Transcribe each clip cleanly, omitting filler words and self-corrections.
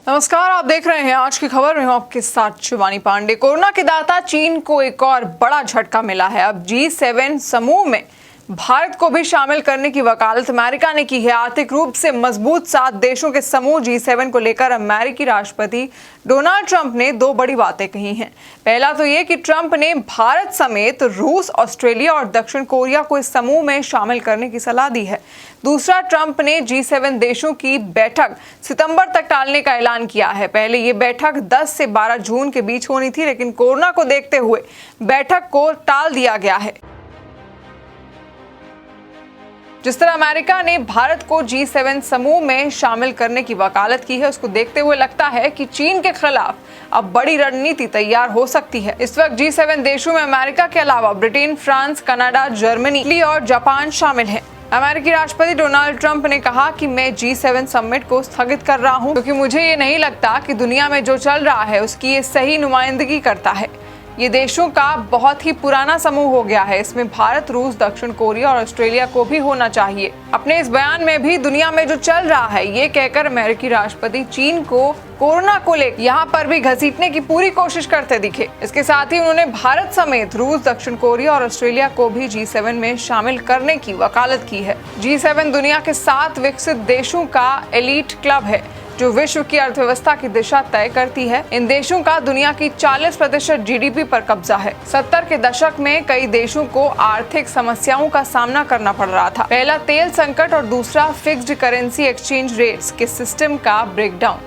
नमस्कार, आप देख रहे हैं आज की खबर में हूं आपके साथ शिवानी पांडे। कोरोना के दाता चीन को एक और बड़ा झटका मिला है। अब G7 समूह में भारत को भी शामिल करने की वकालत अमेरिका ने की है। आर्थिक रूप से मजबूत 7 देशों के समूह G7 को लेकर अमेरिकी राष्ट्रपति डोनाल्ड ट्रंप ने 2 बड़ी बातें कही हैं। पहला तो ये कि ट्रंप ने भारत समेत रूस, ऑस्ट्रेलिया और दक्षिण कोरिया को इस समूह में शामिल करने की सलाह दी है। दूसरा, ट्रंप ने G7 देशों की बैठक सितंबर तक टालने का ऐलान किया है। पहले ये बैठक 10 से 12 जून के बीच होनी थी, लेकिन कोरोना को देखते हुए बैठक को टाल दिया गया है। जिस तरह अमेरिका ने भारत को G7 समूह में शामिल करने की वकालत की है, उसको देखते हुए लगता है कि चीन के खिलाफ अब बड़ी रणनीति तैयार हो सकती है। इस वक्त G7 देशों में अमेरिका के अलावा Britain, France, Canada, Germany, Italy और जापान शामिल हैं। अमेरिकी राष्ट्रपति डोनाल्ड ट्रंप ने कहा कि मैं G7 समिट को स्थगित कर रहा हूं क्योंकि मुझे ये नहीं लगता कि दुनिया में जो चल रहा है उसकी ये सही नुमाइंदगी करता है। ये देशों का बहुत ही पुराना समूह हो गया है। इसमें भारत, रूस, दक्षिण कोरिया और ऑस्ट्रेलिया को भी होना चाहिए। अपने इस बयान में भी दुनिया में जो चल रहा है ये कहकर अमेरिकी राष्ट्रपति चीन को कोरोना को लेकर यहाँ पर भी घसीटने की पूरी कोशिश करते दिखे। इसके साथ ही उन्होंने भारत समेत रूस, दक्षिण कोरिया और ऑस्ट्रेलिया को भी G7 में शामिल करने की वकालत की है। G7 दुनिया के 7 विकसित देशों का एलीट क्लब है जो विश्व की अर्थव्यवस्था की दिशा तय करती है। इन देशों का दुनिया की 40% GDP पर कब्जा है। 70 के दशक में कई देशों को आर्थिक समस्याओं का सामना करना पड़ रहा था। पहला तेल संकट और दूसरा फिक्स्ड करेंसी एक्सचेंज रेट्स के सिस्टम का ब्रेकडाउन।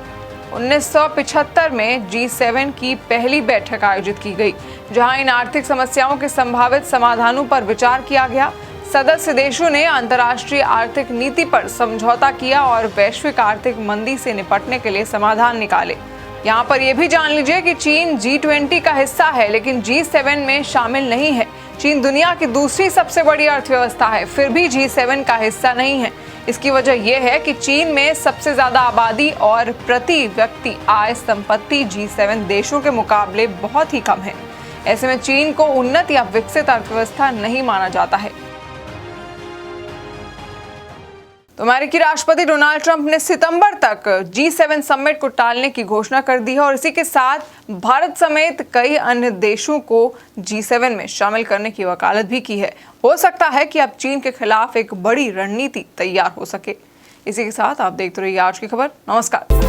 1975 में G7 की पहली बैठक आयोजित की गई, जहां इन आर्थिक समस्याओं के संभावित समाधानों पर विचार किया गया। सदस्य देशों ने अंतर्राष्ट्रीय आर्थिक नीति पर समझौता किया और वैश्विक आर्थिक मंदी से निपटने के लिए समाधान निकाले। यहाँ पर यह भी जान लीजिए कि चीन G20 का हिस्सा है, लेकिन G7 में शामिल नहीं है। चीन दुनिया की दूसरी सबसे बड़ी अर्थव्यवस्था है, फिर भी G7 का हिस्सा नहीं है। इसकी वजह यह है कि चीन में सबसे ज्यादा आबादी और प्रति व्यक्ति आय संपत्ति G7 देशों के मुकाबले बहुत ही कम है। ऐसे में चीन को उन्नत या विकसित अर्थव्यवस्था नहीं माना जाता है। तो अमेरिकी राष्ट्रपति डोनाल्ड ट्रंप ने सितंबर तक G7 समिट को टालने की घोषणा कर दी है और इसी के साथ भारत समेत कई अन्य देशों को G7 में शामिल करने की वकालत भी की है। हो सकता है कि अब चीन के खिलाफ एक बड़ी रणनीति तैयार हो सके। इसी के साथ आप देखते रहिए आज की खबर। नमस्कार।